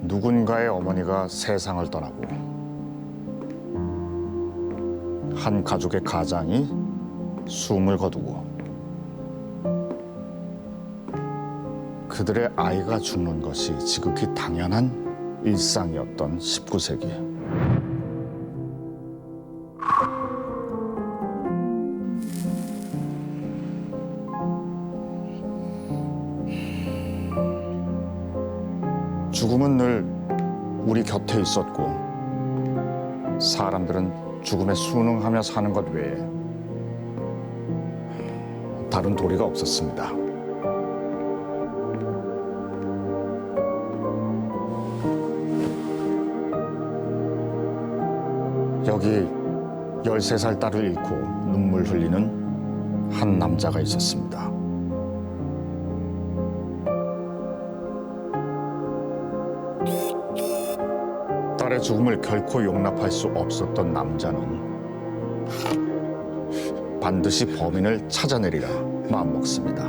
누군가의 어머니가 세상을 떠나고 한 가족의 가장이 숨을 거두고 그들의 아이가 죽는 것이 지극히 당연한 일상이었던 19세기. 죽음은 늘 우리 곁에 있었고 사람들은 죽음에 순응하며 사는 것 외에 다른 도리가 없었습니다. 여기 13살 딸을 잃고 눈물 흘리는 한 남자가 있었습니다. 딸의 죽음을 결코 용납할 수 없었던 남자는 반드시 범인을 찾아내리라 마음먹습니다.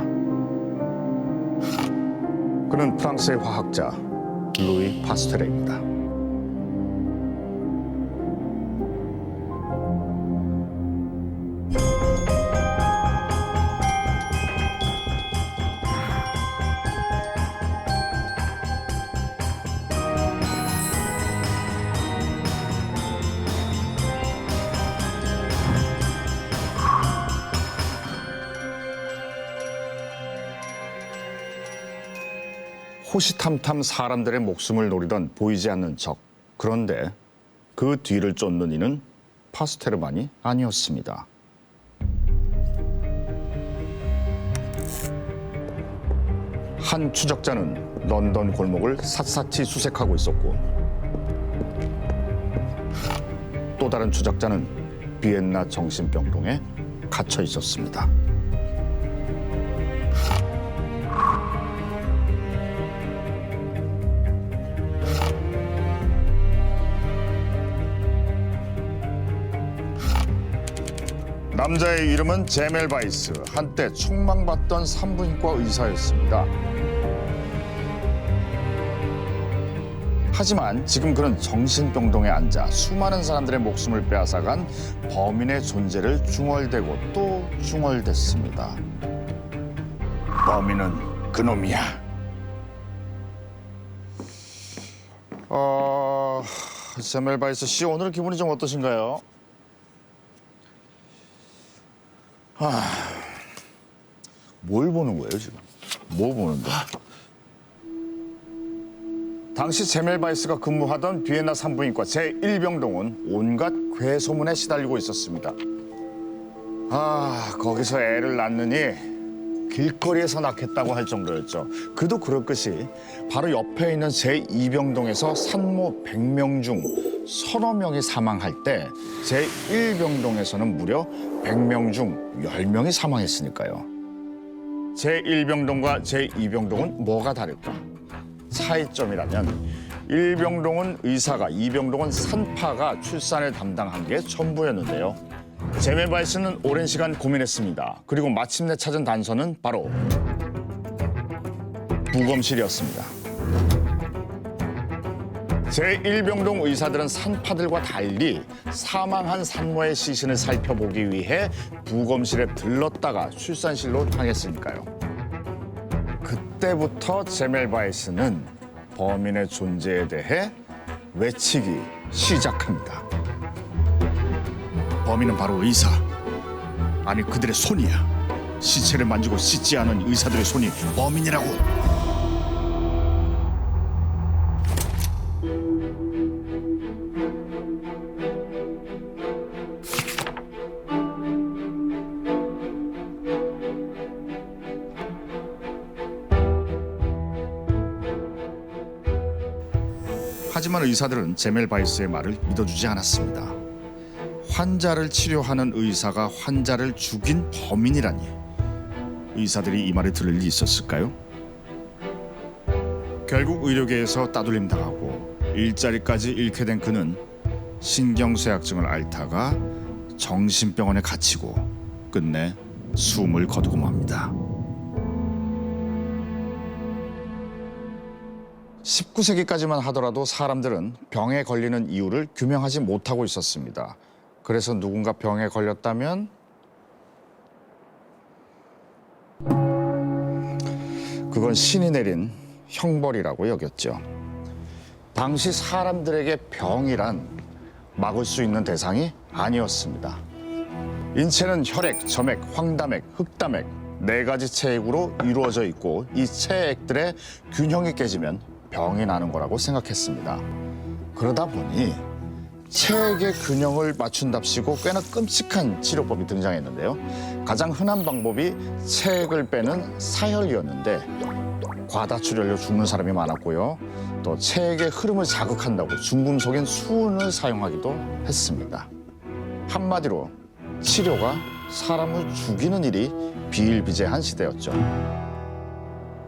그는 프랑스의 화학자 루이 파스테르입니다. 호시탐탐 사람들의 목숨을 노리던 보이지 않는 적. 그런데 그 뒤를 쫓는 이는 파스테르만이 아니었습니다. 한 추적자는 런던 골목을 샅샅이 수색하고 있었고 또 다른 추적자는 비엔나 정신병동에 갇혀 있었습니다. 남자의 이름은 제멜 바이스, 한때 촉망받던 산부인과 의사였습니다. 하지만 지금 그는 정신병동에 앉아 수많은 사람들의 목숨을 빼앗아간 범인의 존재를 중얼대고 또 중얼댔습니다. 범인은 그놈이야. 제멜 바이스 씨, 오늘 기분이 좀 어떠신가요? 뭘 보는 거예요, 지금? 뭐 보는데? 당시 제멜 바이스가 근무하던 비엔나 산부인과 제1병동은 온갖 괴소문에 시달리고 있었습니다. 거기서 애를 낳느니 길거리에서 낳겠다고 할 정도였죠. 그도 그럴 것이 바로 옆에 있는 제2병동에서 산모 100명 중 서너 명이 사망할 때 제1병동에서는 무려 100명 중 10명이 사망했으니까요. 제1병동과 제2병동은 뭐가 다를까? 차이점이라면 1병동은 의사가, 2병동은 산파가 출산을 담당한 게 전부였는데요. 제멜 바이스는 오랜 시간 고민했습니다. 그리고 마침내 찾은 단서는 바로 부검실이었습니다. 제1병동 의사들은 산파들과 달리 사망한 산모의 시신을 살펴보기 위해 부검실에 들렀다가 출산실로 향했으니까요. 그때부터 제멜 바이스는 범인의 존재에 대해 외치기 시작합니다. 범인은 바로 의사. 아니, 그들의 손이야. 시체를 만지고 씻지 않은 의사들의 손이 범인이라고. 하지만 의사들은 제멜 바이스의 말을 믿어주지 않았습니다. 환자를 치료하는 의사가 환자를 죽인 범인이라니. 의사들이 이 말을 들을 리 있었을까요? 결국 의료계에서 따돌림 당하고 일자리까지 잃게 된 그는 신경쇠약증을 앓다가 정신병원에 갇히고 끝내 숨을 거두고 맙니다. 19세기까지만 하더라도 사람들은 병에 걸리는 이유를 규명하지 못하고 있었습니다. 그래서 누군가 병에 걸렸다면 그건 신이 내린 형벌이라고 여겼죠. 당시 사람들에게 병이란 막을 수 있는 대상이 아니었습니다. 인체는 혈액, 점액, 황담액, 흑담액 4가지 체액으로 이루어져 있고 이 체액들의 균형이 깨지면 병이 나는 거라고 생각했습니다. 그러다 보니 체액의 균형을 맞춘답시고 꽤나 끔찍한 치료법이 등장했는데요. 가장 흔한 방법이 체액을 빼는 사혈이었는데 과다출혈로 죽는 사람이 많았고요. 또 체액의 흐름을 자극한다고 중금속인 수은을 사용하기도 했습니다. 한마디로 치료가 사람을 죽이는 일이 비일비재한 시대였죠.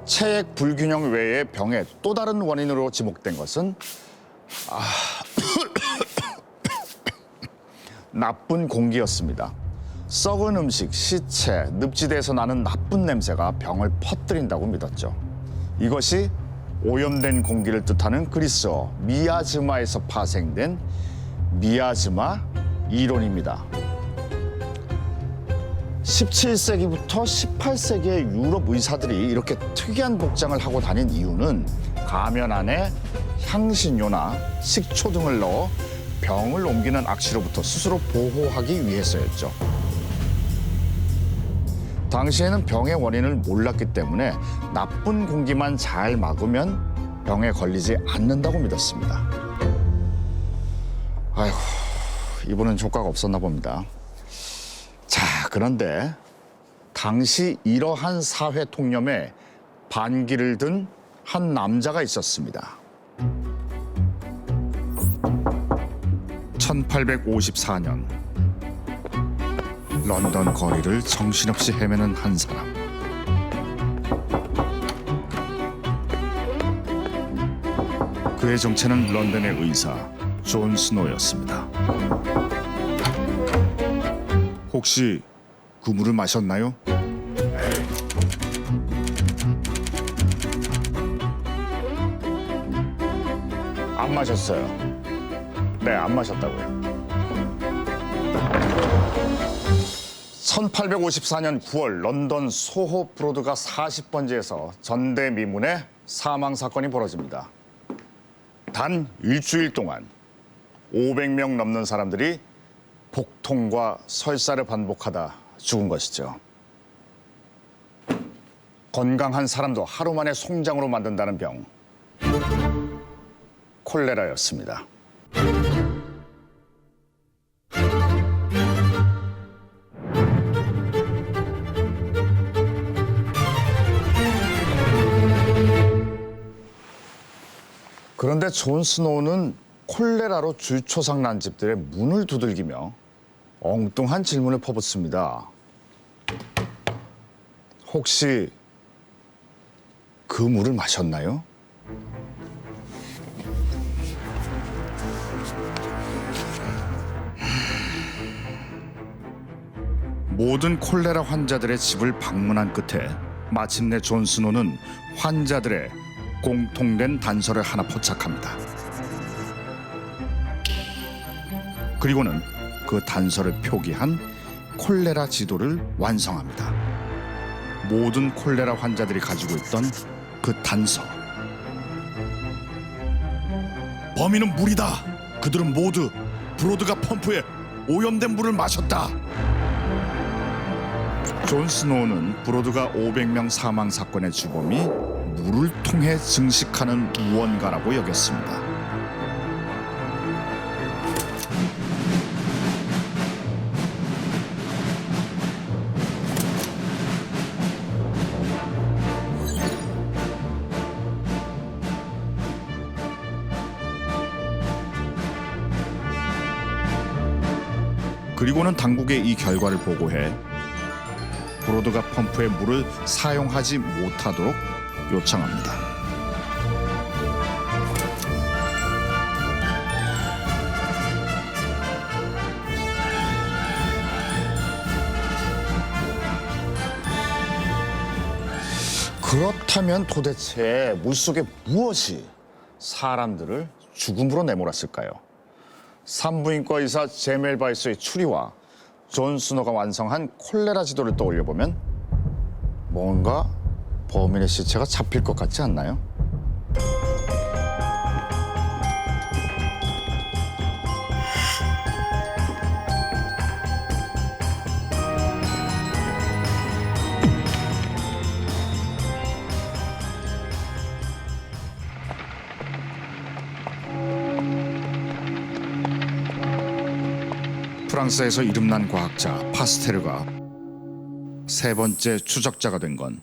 체액 불균형 외의 병의 또 다른 원인으로 지목된 것은 나쁜 공기였습니다. 썩은 음식, 시체, 늪지대에서 나는 나쁜 냄새가 병을 퍼뜨린다고 믿었죠. 이것이 오염된 공기를 뜻하는 그리스어 미아즈마에서 파생된 미아즈마 이론입니다. 17세기부터 18세기의 유럽 의사들이 이렇게 특이한 복장을 하고 다닌 이유는 가면 안에 향신료나 식초 등을 넣어 병을 옮기는 악취로부터 스스로 보호하기 위해서였죠. 당시에는 병의 원인을 몰랐기 때문에 나쁜 공기만 잘 막으면 병에 걸리지 않는다고 믿었습니다. 아이고, 이분은 효과가 없었나 봅니다. 자, 그런데 당시 이러한 사회 통념에 반기를 든 한 남자가 있었습니다. 1854년 런던 거리를 정신없이 헤매는 한 사람. 그의 정체는 런던의 의사 존 스노우였습니다. 혹시 그 물을 마셨나요? 안 마셨어요. 네, 안 마셨다고요. 1854년 9월 런던 소호 브로드가 40번지에서 전대미문의 사망 사건이 벌어집니다. 단 일주일 동안 500명 넘는 사람들이 복통과 설사를 반복하다 죽은 것이죠. 건강한 사람도 하루 만에 송장으로 만든다는 병, 콜레라였습니다. 그런데 존 스노우는 콜레라로 줄초상 난 집들의 문을 두들기며 엉뚱한 질문을 퍼붓습니다. 혹시 그 물을 마셨나요? 모든 콜레라 환자들의 집을 방문한 끝에 마침내 존 스노우는 환자들의 공통된 단서를 하나 포착합니다. 그리고는 그 단서를 표기한 콜레라 지도를 완성합니다. 모든 콜레라 환자들이 가지고 있던 그 단서. 범인은 물이다. 그들은 모두 브로드가 펌프에 오염된 물을 마셨다. 존 스노우는 브로드가 500명 사망 사건의 주범이 물을 통해 증식하는 무언가라고 여겼습니다. 그리고는 당국에 이 결과를 보고해 브로드가 펌프의 물을 사용하지 못하도록 요청합니다. 그렇다면 도대체 물속에 무엇이 사람들을 죽음으로 내몰았을까요? 산부인과 의사 제멜 바이스의 추리와 존 스노가 완성한 콜레라 지도를 떠올려보면 뭔가 범인의 시체가 잡힐 것 같지 않나요? 프랑스에서 이름난 과학자 파스테르가 세 번째 추적자가 된 건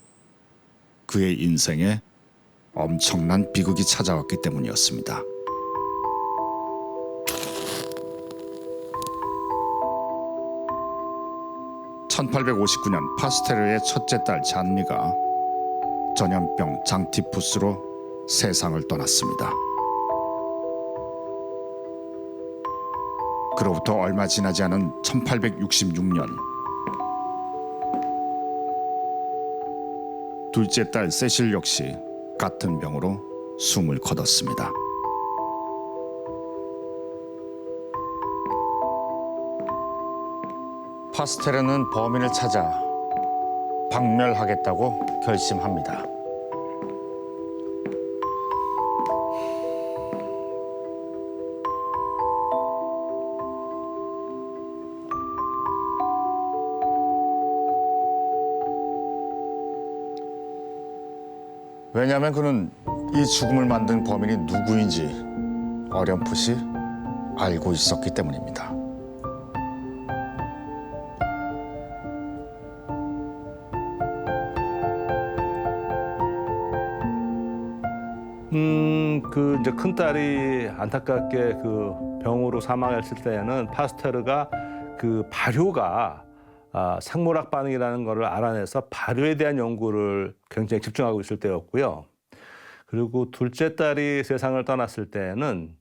그의 인생에 엄청난 비극이 찾아왔기 때문이었습니다. (1859년) 파스테르의 첫째 딸 잔미가 전염병 장티푸스로 세상을 떠났습니다. 그로부터 얼마 지나지 않은 1866년 둘째 딸 세실 역시 같은 병으로 숨을 거뒀습니다. 파스테르는 범인을 찾아 박멸하겠다고 결심합니다. 왜냐하면 그는 이 죽음을 만든 범인이 누구인지 어렴풋이 알고 있었기 때문입니다. 이제 큰 딸이 안타깝게 그 병으로 사망했을 때에는 파스테르가 그 발효가 생물학 반응이라는 것을 알아내서 발효에 대한 연구를 굉장히 집중하고 있을 때였고요. 그리고 둘째 딸이 세상을 떠났을 때에는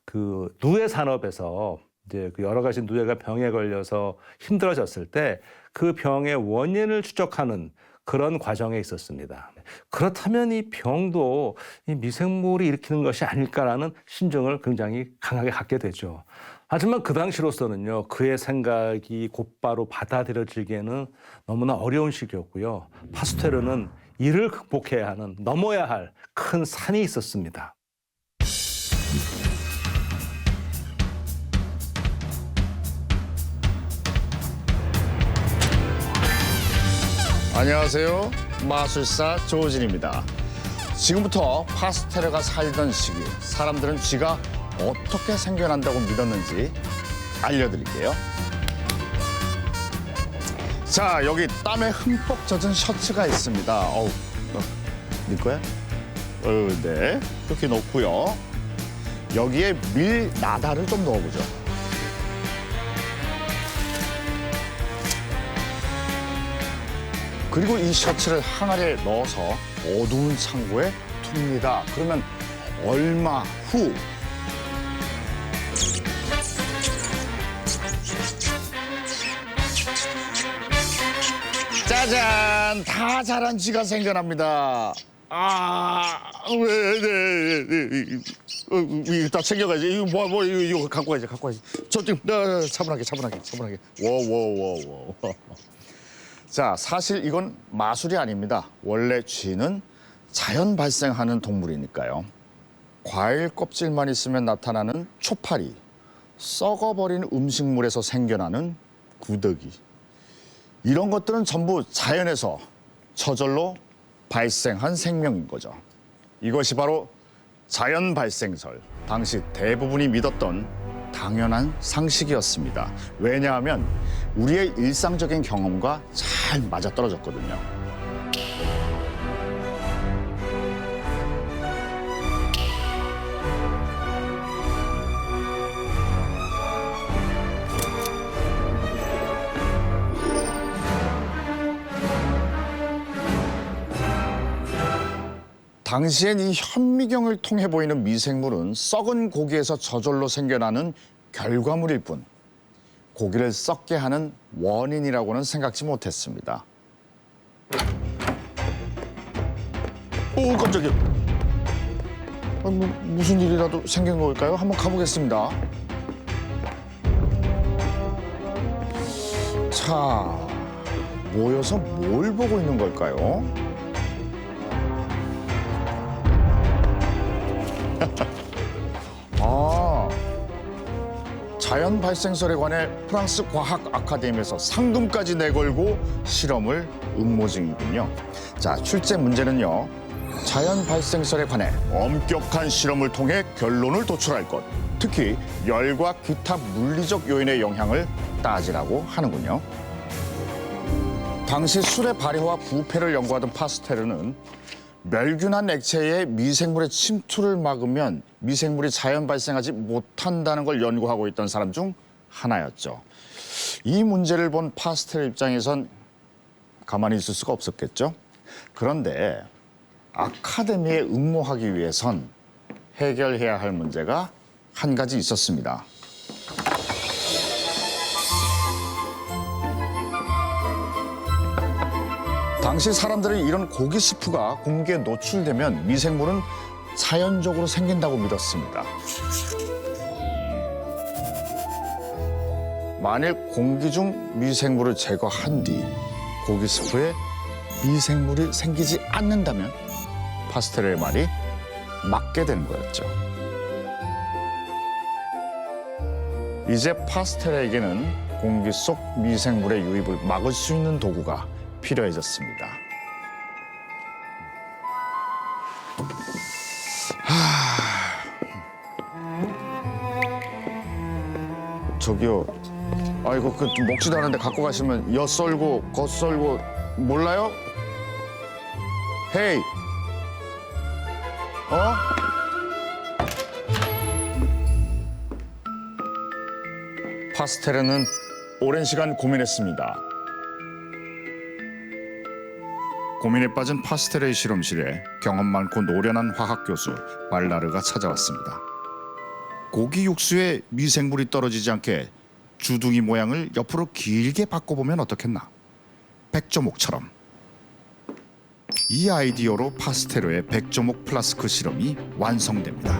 그 누에 산업에서 이제 그 여러 가지 누에가 병에 걸려서 힘들어졌을 때 그 병의 원인을 추적하는 그런 과정에 있었습니다. 그렇다면 이 병도 이 미생물이 일으키는 것이 아닐까라는 심정을 굉장히 강하게 갖게 되죠. 하지만 그 당시로서는요, 그의 생각이 곧바로 받아들여지기에는 너무나 어려운 시기였고요. 파스테르는 이를 극복해야 하는, 넘어야 할 큰 산이 있었습니다. 안녕하세요. 마술사 조진입니다. 지금부터 파스테르가 살던 시기, 사람들은 쥐가 어떻게 생겨난다고 믿었는지 알려드릴게요. 자, 여기 땀에 흠뻑 젖은 셔츠가 있습니다. 어우, 네 거야? 네. 이렇게 넣고요. 여기에 밀 나다를 좀 넣어보죠. 그리고 이 셔츠를 항아리에 넣어서 어두운 창고에 둡니다. 그러면 얼마 후 짜잔! 다 자란 쥐가 생겨납니다. 이거 다 챙겨가야지. 이거 이거 갖고 가야지, 갖고 가야지. 저쪽, 차분하게. 워. 자, 사실 이건 마술이 아닙니다. 원래 쥐는 자연 발생하는 동물이니까요. 과일 껍질만 있으면 나타나는 초파리, 썩어버린 음식물에서 생겨나는 구더기. 이런 것들은 전부 자연에서 저절로 발생한 생명인 거죠. 이것이 바로 자연 발생설, 당시 대부분이 믿었던 당연한 상식이었습니다. 왜냐하면 우리의 일상적인 경험과 잘 맞아떨어졌거든요. 당시엔 이 현미경을 통해 보이는 미생물은 썩은 고기에서 저절로 생겨나는 결과물일 뿐 고기를 썩게 하는 원인이라고는 생각지 못했습니다. 오, 깜짝이야. 무슨 일이라도 생긴 걸까요? 한번 가보겠습니다. 자, 모여서 뭘 보고 있는 걸까요? 아, 자연 발생설에 관해 프랑스 과학 아카데미에서 상금까지 내걸고 실험을 음모 중이군요. 자, 출제 문제는요. 자연 발생설에 관해 엄격한 실험을 통해 결론을 도출할 것. 특히 열과 기타 물리적 요인의 영향을 따지라고 하는군요. 당시 술의 발효와 부패를 연구하던 파스테르는 멸균한 액체에 미생물의 침투를 막으면 미생물이 자연 발생하지 못한다는 걸 연구하고 있던 사람 중 하나였죠. 이 문제를 본 파스테르 입장에선 가만히 있을 수가 없었겠죠. 그런데 아카데미에 응모하기 위해선 해결해야 할 문제가 한 가지 있었습니다. 당시 사람들은 이런 고기 스프가 공기에 노출되면 미생물은 자연적으로 생긴다고 믿었습니다. 만일 공기 중 미생물을 제거한 뒤 고기 스프에 미생물이 생기지 않는다면 파스테르의 말이 맞게 되는 거였죠. 이제 파스테르에게는 공기 속 미생물의 유입을 막을 수 있는 도구가 필요해졌습니다. 저기요. 아이고, 좀 먹지도 않은데 갖고 가시면 엿 썰고 겉 썰고 몰라요? 헤이. 어? 파스테르는 오랜 시간 고민했습니다. 고민에 빠진 파스테르의 실험실에 경험 많고 노련한 화학 교수 발라르가 찾아왔습니다. 고기 육수에 미생물이 떨어지지 않게 주둥이 모양을 옆으로 길게 바꿔보면 어떻겠나? 백조목처럼. 이 아이디어로 파스테르의 백조목 플라스크 실험이 완성됩니다.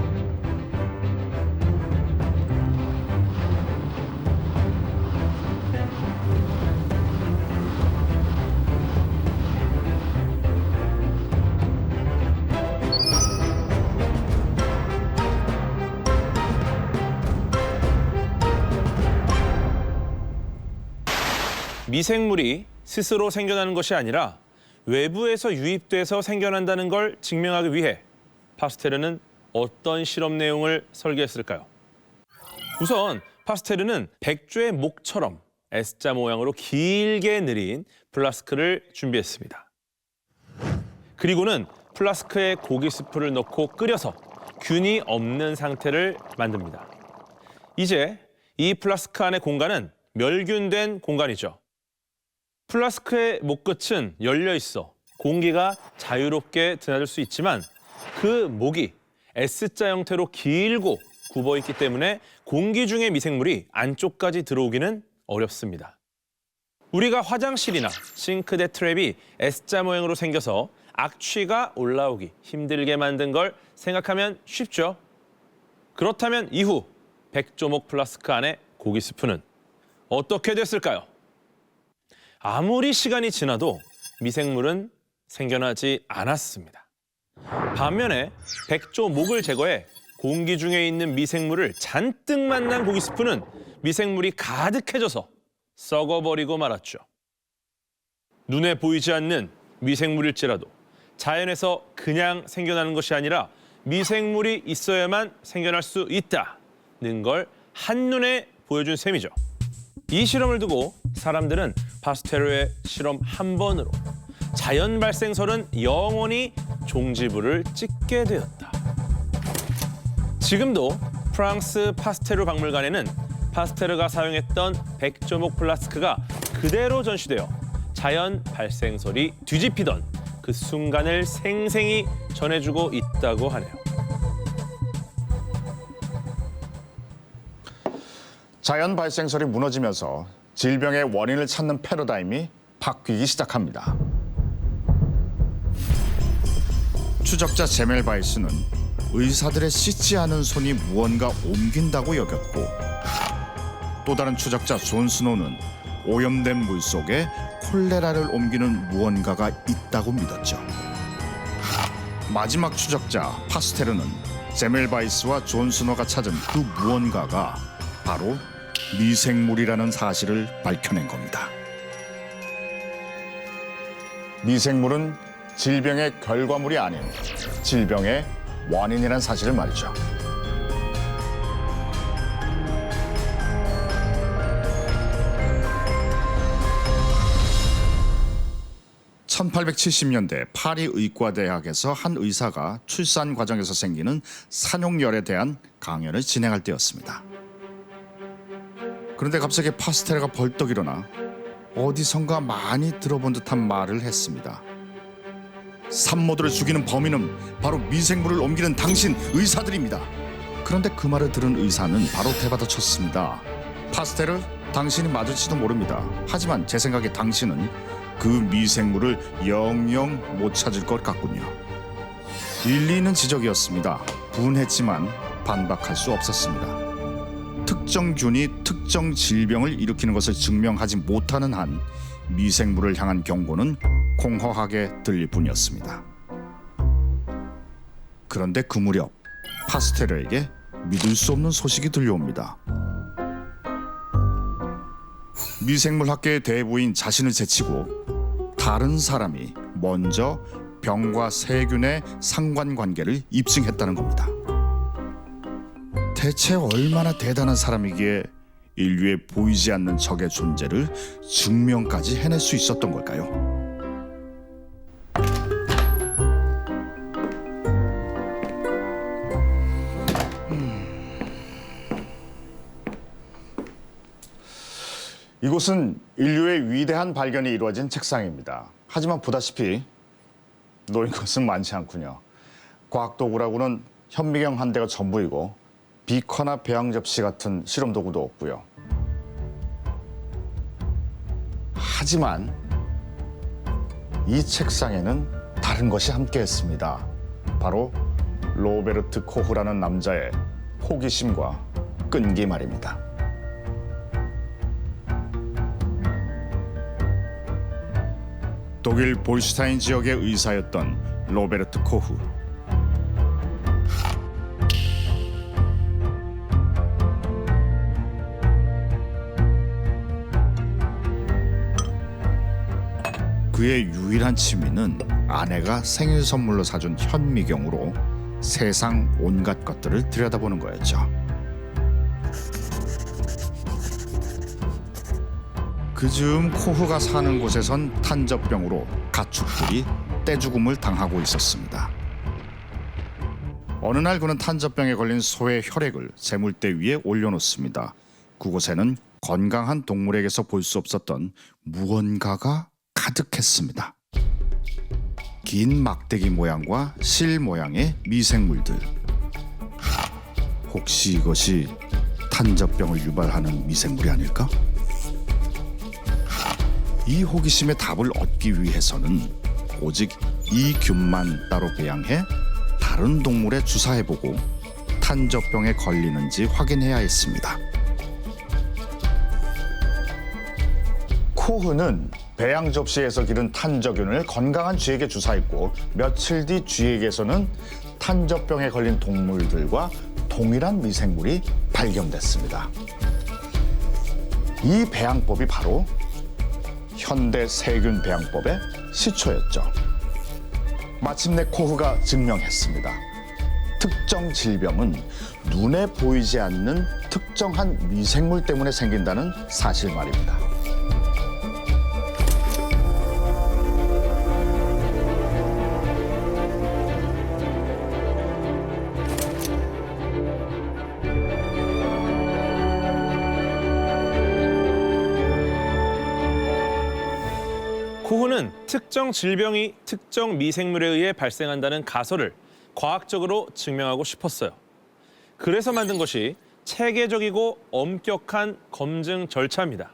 미생물이 스스로 생겨나는 것이 아니라 외부에서 유입돼서 생겨난다는 걸 증명하기 위해 파스테르는 어떤 실험 내용을 설계했을까요? 우선 파스테르는 백조의 목처럼 S자 모양으로 길게 느린 플라스크를 준비했습니다. 그리고는 플라스크에 고기 스프를 넣고 끓여서 균이 없는 상태를 만듭니다. 이제 이 플라스크 안의 공간은 멸균된 공간이죠. 플라스크의 목끝은 열려 있어 공기가 자유롭게 드나들 수 있지만 그 목이 S자 형태로 길고 굽어 있기 때문에 공기 중의 미생물이 안쪽까지 들어오기는 어렵습니다. 우리가 화장실이나 싱크대 트랩이 S자 모양으로 생겨서 악취가 올라오기 힘들게 만든 걸 생각하면 쉽죠? 그렇다면 이후 백조목 플라스크 안의 고기 스프는 어떻게 됐을까요? 아무리 시간이 지나도 미생물은 생겨나지 않았습니다. 반면에 백조목을 제거해 공기 중에 있는 미생물을 잔뜩 만난 고기 스프는 미생물이 가득해져서 썩어버리고 말았죠. 눈에 보이지 않는 미생물일지라도 자연에서 그냥 생겨나는 것이 아니라 미생물이 있어야만 생겨날 수 있다는 걸 한눈에 보여준 셈이죠. 이 실험을 두고 사람들은 파스테르의 실험 한 번으로 자연 발생설은 영원히 종지부를 찍게 되었다. 지금도 프랑스 파스테르 박물관에는 파스테르가 사용했던 백조목 플라스크가 그대로 전시되어 자연 발생설이 뒤집히던 그 순간을 생생히 전해주고 있다고 하네요. 자연 발생설이 무너지면서 질병의 원인을 찾는 패러다임이 바뀌기 시작합니다. 추적자 제멜바이스는 의사들의 씻지 않은 손이 무언가 옮긴다고 여겼고, 또 다른 추적자 존 스노는 오염된 물 속에 콜레라를 옮기는 무언가가 있다고 믿었죠. 마지막 추적자 파스테르는 제멜바이스와 존 스노가 찾은 그 무언가가 바로 미생물이라는 사실을 밝혀낸 겁니다. 미생물은 질병의 결과물이 아닌 질병의 원인이라는 사실을 말이죠. (1870년대) 파리 의과대학에서 한 의사가 출산 과정에서 생기는 산용열에 대한 강연을 진행할 때였습니다. 그런데 갑자기 파스테르가 벌떡 일어나 어디선가 많이 들어본 듯한 말을 했습니다. 산모들을 죽이는 범인은 바로 미생물을 옮기는 당신 의사들입니다. 그런데 그 말을 들은 의사는 바로 대받아쳤습니다. 파스테르, 당신이 맞을지도 모릅니다. 하지만 제 생각에 당신은 그 미생물을 영영 못 찾을 것 같군요. 일리 있는 지적이었습니다. 분했지만 반박할 수 없었습니다. 특정 균이 특정 질병을 일으키는 것을 증명하지 못하는 한 미생물을 향한 경고는 공허하게 들릴 뿐이었습니다. 그런데 그 무렵 파스테르에게 믿을 수 없는 소식이 들려옵니다. 미생물학계의 대부인 자신을 제치고 다른 사람이 먼저 병과 세균의 상관관계를 입증했다는 겁니다. 대체 얼마나 대단한 사람이기에 인류에 보이지 않는 적의 존재를 증명까지 해낼 수 있었던 걸까요? 이곳은 인류의 위대한 발견이 이루어진 책상입니다. 하지만 보다시피 놓인 것은 많지 않군요. 과학도구라고는 현미경 한 대가 전부이고 비커나 배양 접시 같은 실험 도구도 없고요. 하지만 이 책상에는 다른 것이 함께했습니다. 바로 로베르트 코흐라는 남자의 호기심과 끈기 말입니다. 독일 볼슈타인 지역의 의사였던 로베르트 코흐. 그의 유일한 취미는 아내가 생일 선물로 사준 현미경으로 세상 온갖 것들을 들여다보는 거였죠. 그즈음 코흐가 사는 곳에선 탄저병으로 가축들이 떼죽음을 당하고 있었습니다. 어느 날 그는 탄저병에 걸린 소의 혈액을 재물대 위에 올려놓습니다. 그곳에는 건강한 동물에게서 볼 수 없었던 무언가가 가득했습니다. 긴 막대기 모양과 실 모양의 미생물들. 혹시 이것이 탄저병을 유발하는 미생물이 아닐까? 이 호기심의 답을 얻기 위해서는 오직 이 균만 따로 배양해 다른 동물에 주사해보고 탄저병에 걸리는지 확인해야 했습니다. 코흐는 배양 접시에서 기른 탄저균을 건강한 쥐에게 주사했고 며칠 뒤 쥐에게서는 탄저병에 걸린 동물들과 동일한 미생물이 발견됐습니다. 이 배양법이 바로 현대 세균 배양법의 시초였죠. 마침내 코흐가 증명했습니다. 특정 질병은 눈에 보이지 않는 특정한 미생물 때문에 생긴다는 사실 말입니다. 코흐는 특정 질병이 특정 미생물에 의해 발생한다는 가설을 과학적으로 증명하고 싶었어요. 그래서 만든 것이 체계적이고 엄격한 검증 절차입니다.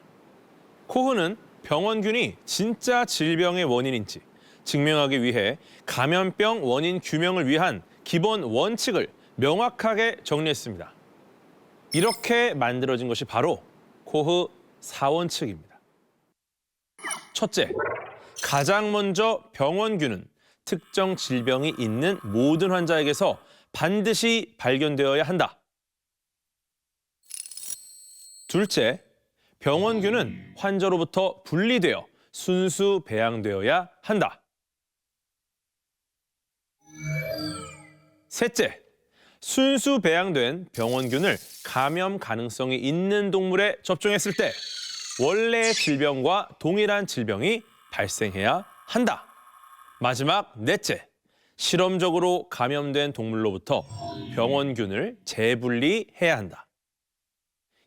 코흐는 병원균이 진짜 질병의 원인인지 증명하기 위해 감염병 원인 규명을 위한 기본 원칙을 명확하게 정리했습니다. 이렇게 만들어진 것이 바로 코흐 4원칙입니다. 첫째, 가장 먼저 병원균은 특정 질병이 있는 모든 환자에게서 반드시 발견되어야 한다. 둘째, 병원균은 환자로부터 분리되어 순수 배양되어야 한다. 셋째, 순수 배양된 병원균을 감염 가능성이 있는 동물에 접종했을 때 원래의 질병과 동일한 질병이 발생해야 한다. 마지막 넷째, 실험적으로 감염된 동물로부터 병원균을 재분리해야 한다.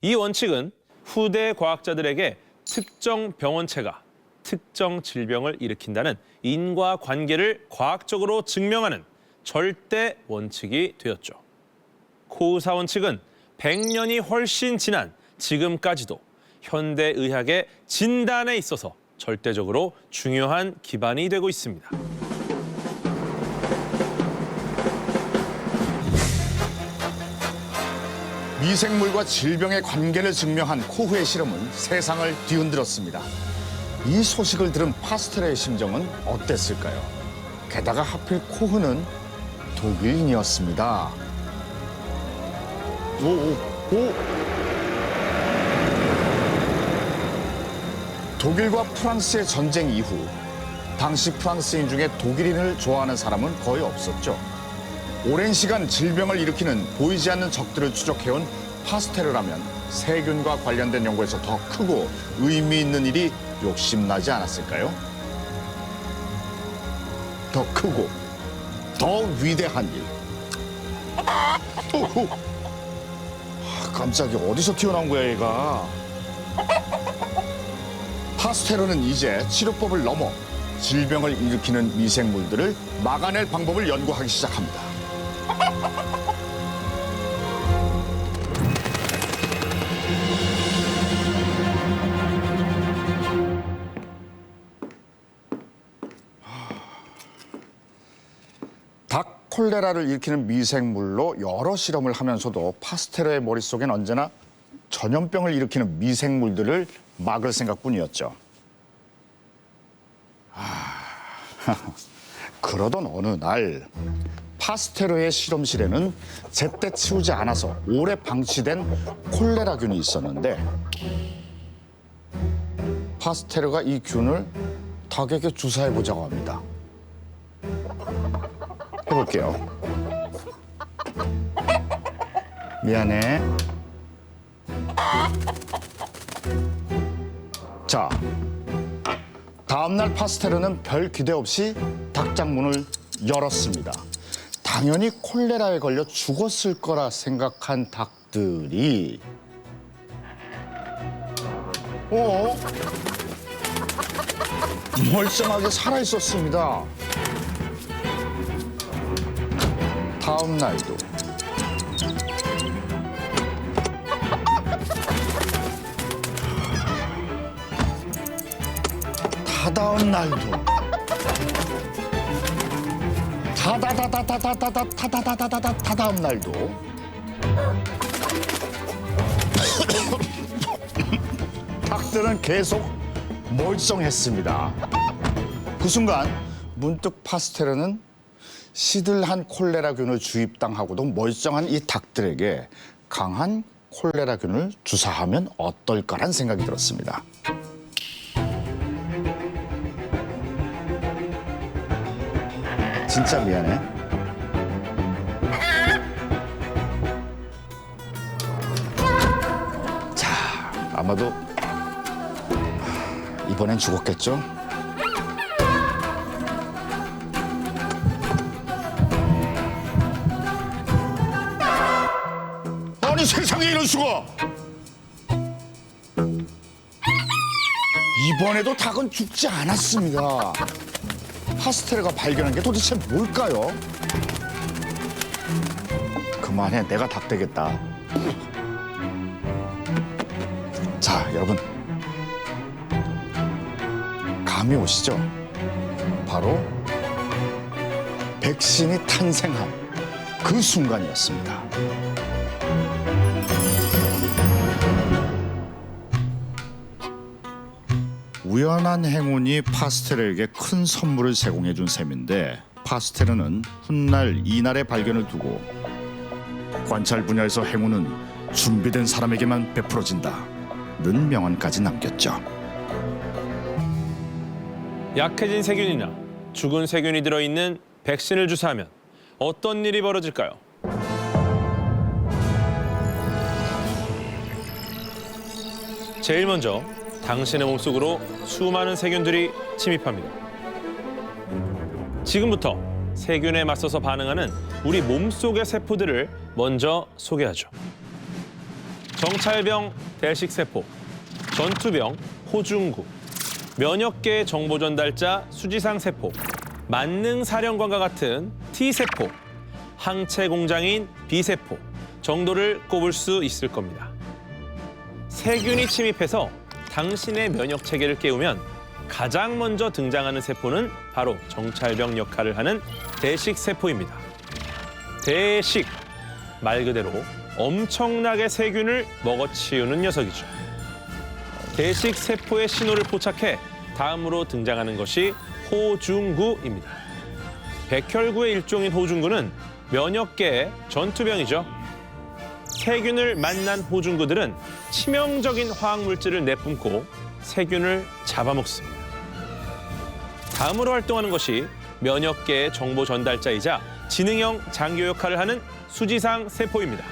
이 원칙은 후대 과학자들에게 특정 병원체가 특정 질병을 일으킨다는 인과관계를 과학적으로 증명하는 절대 원칙이 되었죠. 코흐 4원칙은 100년이 훨씬 지난 지금까지도 현대의학의 진단에 있어서 절대적으로 중요한 기반이 되고 있습니다. 미생물과 질병의 관계를 증명한 코흐의 실험은 세상을 뒤흔들었습니다. 이 소식을 들은 파스텔의 심정은 어땠을까요? 게다가 하필 코흐는 독일인이었습니다. 독일과 프랑스의 전쟁 이후 당시 프랑스인 중에 독일인을 좋아하는 사람은 거의 없었죠. 오랜 시간 질병을 일으키는 보이지 않는 적들을 추적해온 파스테르라면 세균과 관련된 연구에서 더 크고 의미 있는 일이 욕심나지 않았을까요? 더 크고 더 위대한 일. 깜짝이야, 어디서 튀어나온 거야 얘가. 파스테르는 이제 치료법을 넘어 질병을 일으키는 미생물들을 막아낼 방법을 연구하기 시작합니다. 닭 콜레라를 일으키는 미생물로 여러 실험을 하면서도 파스테르의 머릿속엔 언제나 전염병을 일으키는 미생물들을 막을 생각뿐이었죠. 그러던 어느 날 파스테르의 실험실에는 제때 치우지 않아서 오래 방치된 콜레라균이 있었는데 파스테르가 이 균을 닭에게 주사해보자고 합니다. 해볼게요. 미안해. 자, 다음날 파스테르는 별 기대 없이 닭장 문을 열었습니다. 당연히 콜레라에 걸려 죽었을 거라 생각한 닭들이 멀쩡하게 살아있었습니다. 다음 날도 다다음 날도 다다다다다다다다다다다다다다다음 날도 닭들은 계속 멀쩡했습니다. 그 순간 문득 파스테르는 시들한 콜레라균을 주입당하고도 멀쩡한 이 닭들에게 강한 콜레라균을 주사하면 어떨까란 생각이 들었습니다. 진짜 미안해. 자, 아마도 이번엔 죽었겠죠? 아니, 세상에 이럴 수가! 이번에도 닭은 죽지 않았습니다. 파스테르가 발견한 게 도대체 뭘까요? 그만해, 내가 닭 되겠다. 자, 여러분. 감이 오시죠? 바로 백신이 탄생한 그 순간이었습니다. 우연한 행운이 파스테르에게 큰 선물을 제공해 준 셈인데 파스테르는 훗날 이날의 발견을 두고 관찰 분야에서 행운은 준비된 사람에게만 베풀어진다는 명언까지 남겼죠. 약해진 세균이나 죽은 세균이 들어있는 백신을 주사하면 어떤 일이 벌어질까요? 제일 먼저 당신의 몸속으로 수많은 세균들이 침입합니다. 지금부터 세균에 맞서서 반응하는 우리 몸속의 세포들을 먼저 소개하죠. 정찰병 대식세포, 전투병 호중구, 면역계 정보 전달자 수지상세포, 만능사령관과 같은 T세포, 항체 공장인 B세포 정도를 꼽을 수 있을 겁니다. 세균이 침입해서 당신의 면역 체계를 깨우면 가장 먼저 등장하는 세포는 바로 정찰병 역할을 하는 대식세포입니다. 대식, 말 그대로 엄청나게 세균을 먹어치우는 녀석이죠. 대식세포의 신호를 포착해 다음으로 등장하는 것이 호중구입니다. 백혈구의 일종인 호중구는 면역계의 전투병이죠. 세균을 만난 호중구들은 치명적인 화학물질을 내뿜고 세균을 잡아먹습니다. 다음으로 활동하는 것이 면역계의 정보 전달자이자 지능형 장교 역할을 하는 수지상 세포입니다.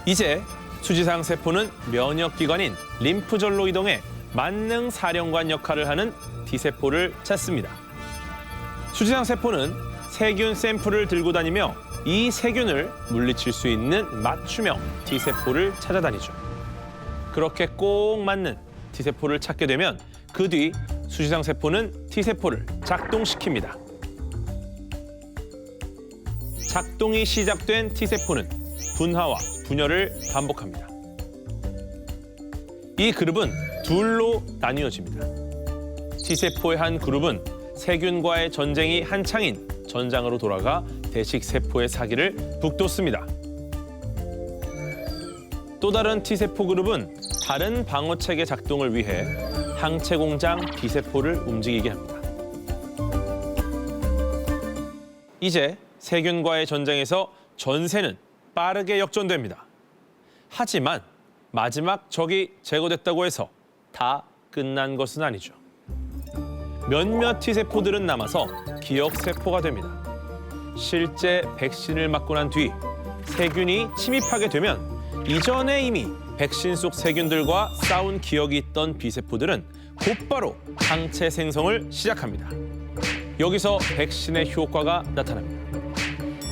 이제 수지상 세포는 면역기관인 림프절로 이동해 만능 사령관 역할을 하는 T세포를 찾습니다. 수지상 세포는 세균 샘플을 들고 다니며 이 세균을 물리칠 수 있는 맞춤형 T세포를 찾아다니죠. 그렇게 꼭 맞는 T세포를 찾게 되면 그 뒤 수지상 세포는 T세포를 작동시킵니다. 작동이 시작된 T세포는 분화와 분열을 반복합니다. 이 그룹은 둘로 나뉘어집니다. T세포의 한 그룹은 세균과의 전쟁이 한창인 전장으로 돌아가 대식세포의 사기를 북돋습니다. 또 다른 T세포 그룹은 다른 방어체계 작동을 위해 항체 공장 B세포를 움직이게 합니다. 이제 세균과의 전쟁에서 전세는 빠르게 역전됩니다. 하지만 마지막 적이 제거됐다고 해서 다 끝난 것은 아니죠. 몇몇 T세포들은 남아서 기억세포가 됩니다. 실제 백신을 맞고 난 뒤 세균이 침입하게 되면 이전에 이미 백신 속 세균들과 싸운 기억이 있던 B세포들은 곧바로 항체 생성을 시작합니다. 여기서 백신의 효과가 나타납니다.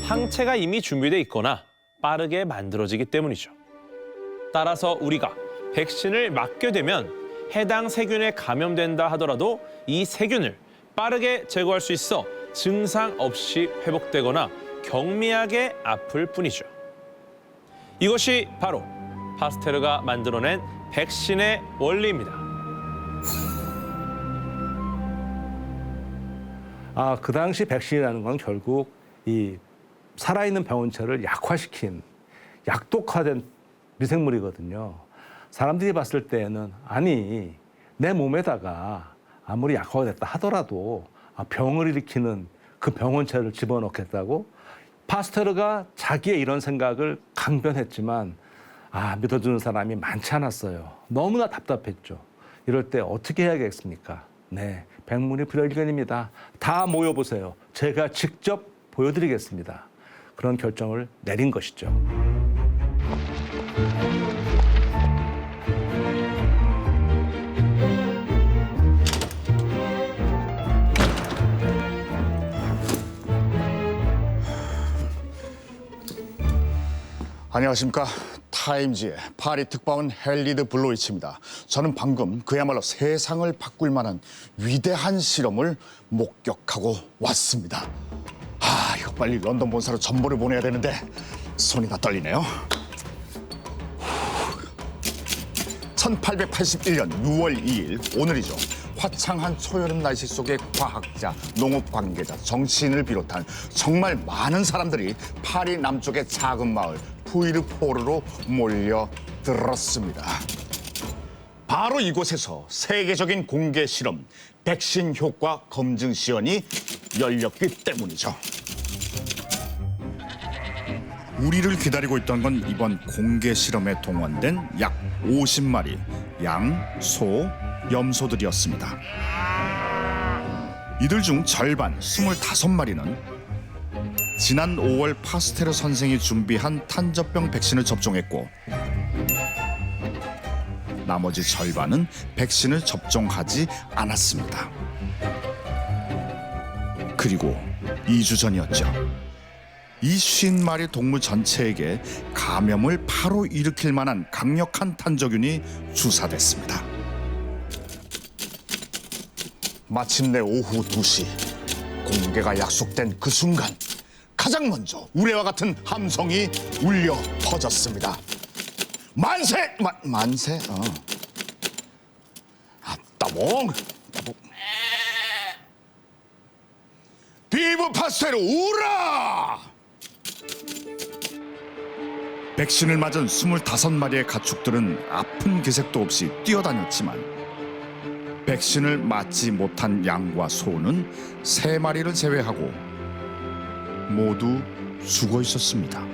항체가 이미 준비돼 있거나 빠르게 만들어지기 때문이죠. 따라서 우리가 백신을 맞게 되면 해당 세균에 감염된다 하더라도 이 세균을 빠르게 제거할 수 있어 증상 없이 회복되거나 경미하게 아플 뿐이죠. 이것이 바로 파스테르가 만들어낸 백신의 원리입니다. 그 당시 백신이라는 건 결국 이 살아있는 병원체를 약화시킨 약독화된 미생물이거든요. 사람들이 봤을 때는 아니 내 몸에다가 아무리 약화가 됐다 하더라도 병을 일으키는 그 병원체를 집어넣겠다고 파스테르가 자기의 이런 생각을 강변했지만 믿어주는 사람이 많지 않았어요. 너무나 답답했죠. 이럴 때 어떻게 해야겠습니까? 네, 백문이 불여일견입니다. 다 모여보세요. 제가 직접 보여드리겠습니다. 그런 결정을 내린 것이죠. 안녕하십니까. 타임지의 파리 특파원 헨리드 블로이치입니다. 저는 방금 그야말로 세상을 바꿀 만한 위대한 실험을 목격하고 왔습니다. 이거 빨리 런던 본사로 전보를 보내야 되는데 손이 다 떨리네요. 1881년 6월 2일 오늘이죠. 화창한 초여름 날씨 속에 과학자, 농업 관계자, 정치인을 비롯한 정말 많은 사람들이 파리 남쪽의 작은 마을 푸이르포르로 몰려들었습니다. 바로 이곳에서 세계적인 공개 실험, 백신 효과 검증 시연이 열렸기 때문이죠. 우리를 기다리고 있던 건 이번 공개 실험에 동원된 약 50마리 양, 소, 염소들이었습니다. 이들 중 절반 25마리는 지난 5월 파스테르 선생이 준비한 탄저병 백신을 접종했고 나머지 절반은 백신을 접종하지 않았습니다. 그리고 2주 전이었죠. 이 50마리 동물 전체에게 감염을 바로 일으킬 만한 강력한 탄저균이 주사됐습니다. 마침내 오후 2시 공개가 약속된 그 순간 가장 먼저 우레와 같은 함성이 울려 퍼졌습니다. 만세! 만세? 따봉! 비브 파스테르 우라! 백신을 맞은 25마리의 가축들은 아픈 기색도 없이 뛰어다녔지만 백신을 맞지 못한 양과 소는 3마리를 제외하고 모두 죽어 있었습니다.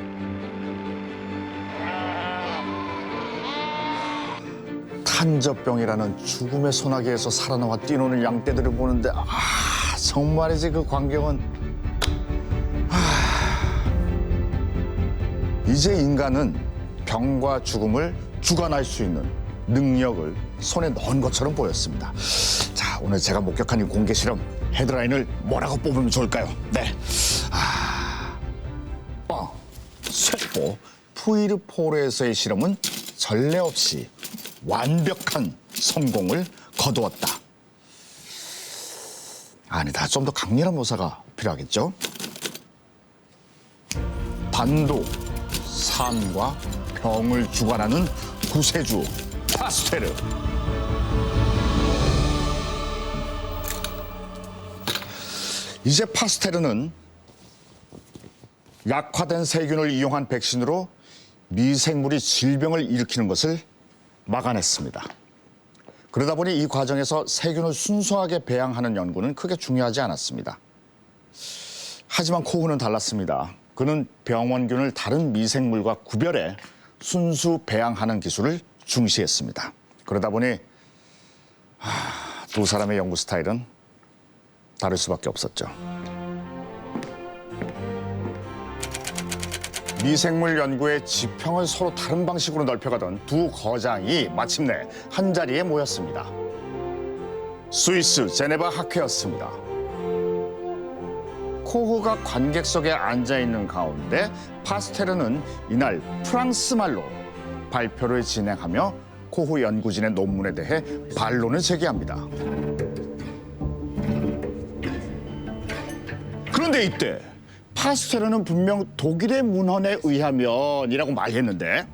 탄저병이라는 죽음의 소나기에서 살아나와 뛰노는 양떼들을 보는데 정말이지 그 광경은 이제 인간은 병과 죽음을 주관할 수 있는 능력을 손에 넣은 것처럼 보였습니다. 자, 오늘 제가 목격한 이 공개 실험 헤드라인을 뭐라고 뽑으면 좋을까요? 네, 쇠포 푸이르포르에서의 실험은 전례 없이 완벽한 성공을 거두었다. 아니다, 좀 더 강렬한 묘사가 필요하겠죠? 반도, 산과 병을 주관하는 구세주 파스테르. 이제 파스테르는 약화된 세균을 이용한 백신으로 미생물이 질병을 일으키는 것을 막아냈습니다. 그러다 보니 이 과정에서 세균을 순수하게 배양하는 연구는 크게 중요하지 않았습니다. 하지만 코흐는 달랐습니다. 그는 병원균을 다른 미생물과 구별해 순수 배양하는 기술을 중시했습니다. 그러다 보니 두 사람의 연구 스타일은 다를 수밖에 없었죠. 미생물 연구의 지평을 서로 다른 방식으로 넓혀가던 두 거장이 마침내 한자리에 모였습니다. 스위스 제네바 학회였습니다. 코흐가 관객석에 앉아있는 가운데 파스테르는 이날 프랑스 말로 발표를 진행하며 코흐 연구진의 논문에 대해 반론을 제기합니다. 그런데 이때 파스테르는 분명 독일의 문헌에 의하면이라고 말했는데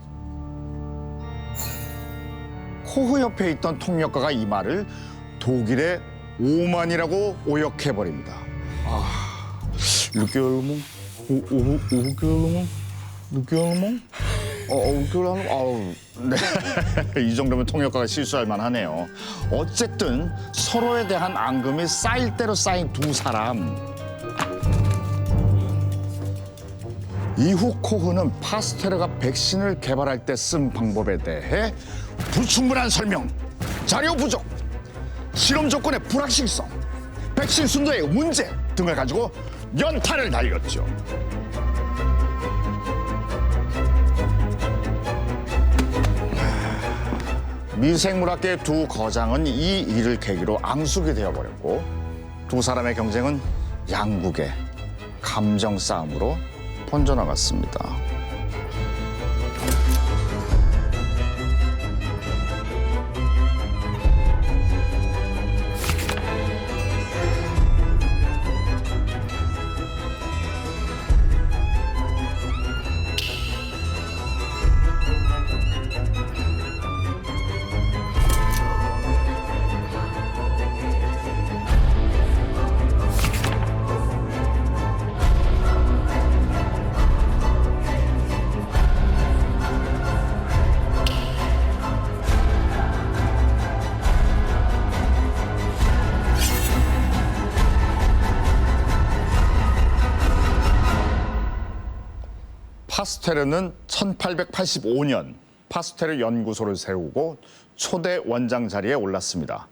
코흐 옆에 있던 통역가가 이 말을 독일의 오만이라고 오역해버립니다. 육개월몽? 육개월몽? 네. 이 정도면 통역가가 실수할 만하네요. 어쨌든 서로에 대한 앙금이 쌓일 대로 쌓인 두 사람. 이후 코흐는 파스테르가 백신을 개발할 때 쓴 방법에 대해 불충분한 설명, 자료 부족, 실험 조건의 불확실성, 백신 순도의 문제 등을 가지고 연타를 날렸죠. 미생물학계 두 거장은 이 일을 계기로 앙숙이 되어버렸고 두 사람의 경쟁은 양국의 감정 싸움으로 번져나갔습니다. 파스테르는 1885년 파스테르 연구소를 세우고 초대 원장 자리에 올랐습니다.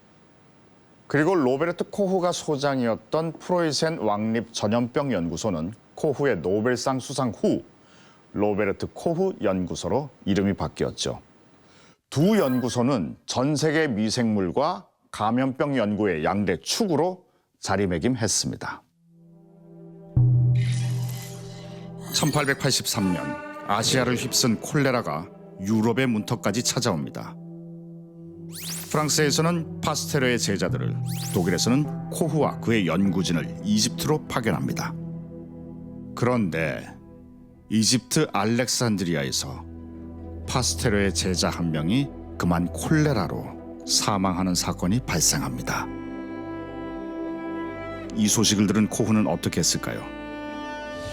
그리고 로베르트 코후가 소장이었던 프로이센 왕립 전염병 연구소는 코후의 노벨상 수상 후 로베르트 코후 연구소로 이름이 바뀌었죠. 두 연구소는 전 세계 미생물과 감염병 연구의 양대 축으로 자리매김했습니다. 1883년 아시아를 휩쓴 콜레라가 유럽의 문턱까지 찾아옵니다. 프랑스에서는 파스테르의 제자들을, 독일에서는 코후와 그의 연구진을 이집트로 파견합니다. 그런데 이집트 알렉산드리아에서 파스테르의 제자 한 명이 그만 콜레라로 사망하는 사건이 발생합니다. 이 소식을 들은 코후는 어떻게 했을까요?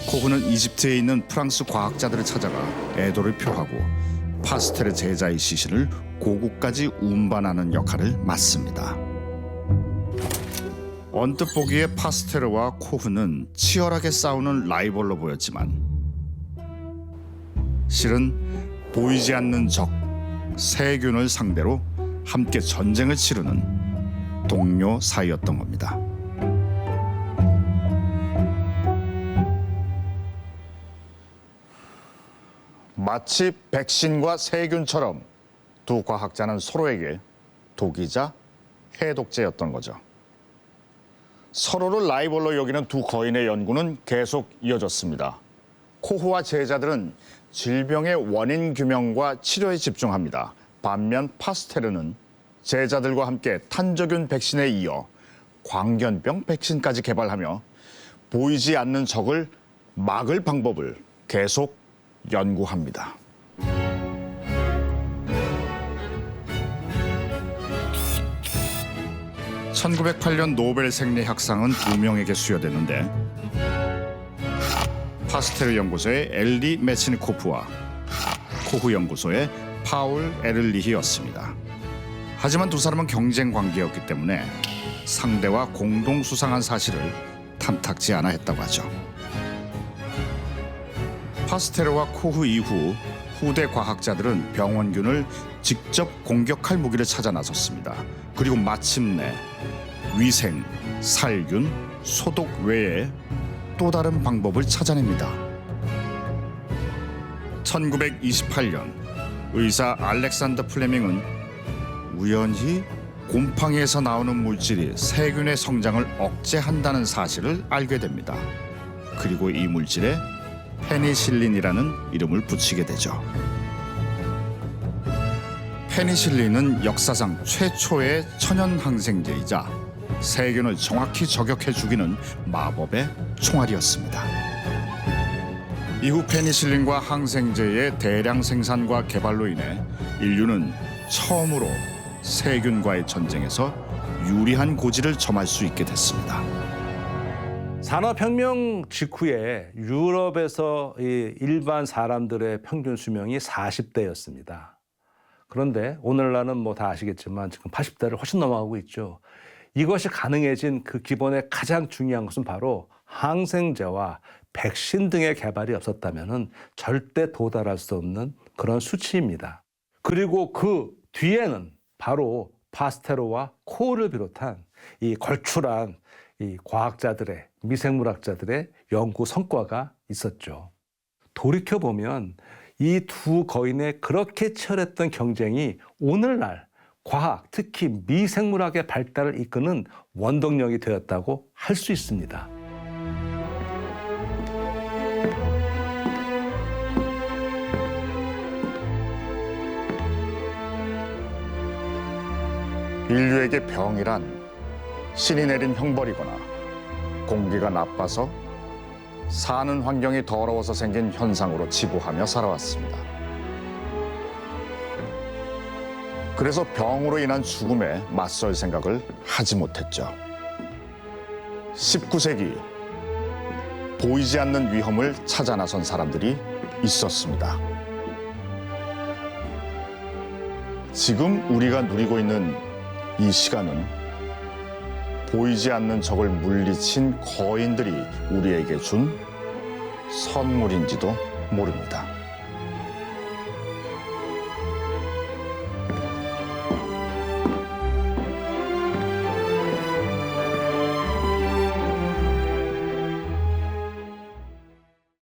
코후는 이집트에 있는 프랑스 과학자들을 찾아가 애도를 표하고 파스테르 제자의 시신을 고국까지 운반하는 역할을 맡습니다. 언뜻 보기에 파스테르와 코후는 치열하게 싸우는 라이벌로 보였지만 실은 보이지 않는 적, 세균을 상대로 함께 전쟁을 치르는 동료 사이였던 겁니다. 마치 백신과 세균처럼 두 과학자는 서로에게 독이자 해독제였던 거죠. 서로를 라이벌로 여기는 두 거인의 연구는 계속 이어졌습니다. 코후와 제자들은 질병의 원인 규명과 치료에 집중합니다. 반면 파스테르는 제자들과 함께 탄저균 백신에 이어 광견병 백신까지 개발하며 보이지 않는 적을 막을 방법을 계속 연구합니다. 1908년 노벨 생리학상은 두 명에게 수여됐는데 파스테르 연구소의 엘리 메치니코프와 코후 연구소의 파울 에를리히였습니다. 하지만 두 사람은 경쟁 관계였기 때문에 상대와 공동 수상한 사실을 탐탁지 않아 했다고 하죠. 파스테르와 코후 이후 후대 과학자들은 병원균을 직접 공격할 무기를 찾아 나섰습니다. 그리고 마침내 위생, 살균, 소독 외에 또 다른 방법을 찾아냅니다. 1928년 의사 알렉산더 플레밍은 우연히 곰팡이에서 나오는 물질이 세균의 성장을 억제한다는 사실을 알게 됩니다. 그리고 이 물질에 페니실린이라는 이름을 붙이게 되죠. 페니실린은 역사상 최초의 천연 항생제이자 세균을 정확히 저격해 죽이는 마법의 총알이었습니다. 이후 페니실린과 항생제의 대량 생산과 개발로 인해 인류는 처음으로 세균과의 전쟁에서 유리한 고지를 점할 수 있게 됐습니다. 산업혁명 직후에 유럽에서 일반 사람들의 평균 수명이 40대였습니다. 그런데 오늘날은 뭐 다 아시겠지만 지금 80대를 훨씬 넘어가고 있죠. 이것이 가능해진 그 기본의 가장 중요한 것은 바로 항생제와 백신 등의 개발이 없었다면 절대 도달할 수 없는 그런 수치입니다. 그리고 그 뒤에는 바로 파스테르와 코후를 비롯한 이 걸출한 이 과학자들의, 미생물학자들의 연구 성과가 있었죠. 돌이켜보면 이 두 거인의 그렇게 치열했던 경쟁이 오늘날 과학, 특히 미생물학의 발달을 이끄는 원동력이 되었다고 할 수 있습니다. 인류에게 병이란 신이 내린 형벌이거나 공기가 나빠서 사는 환경이 더러워서 생긴 현상으로 치부하며 살아왔습니다. 그래서 병으로 인한 죽음에 맞설 생각을 하지 못했죠. 19세기 보이지 않는 위험을 찾아 나선 사람들이 있었습니다. 지금 우리가 누리고 있는 이 시간은 보이지 않는 적을 물리친 거인들이 우리에게 준 선물인지도 모릅니다.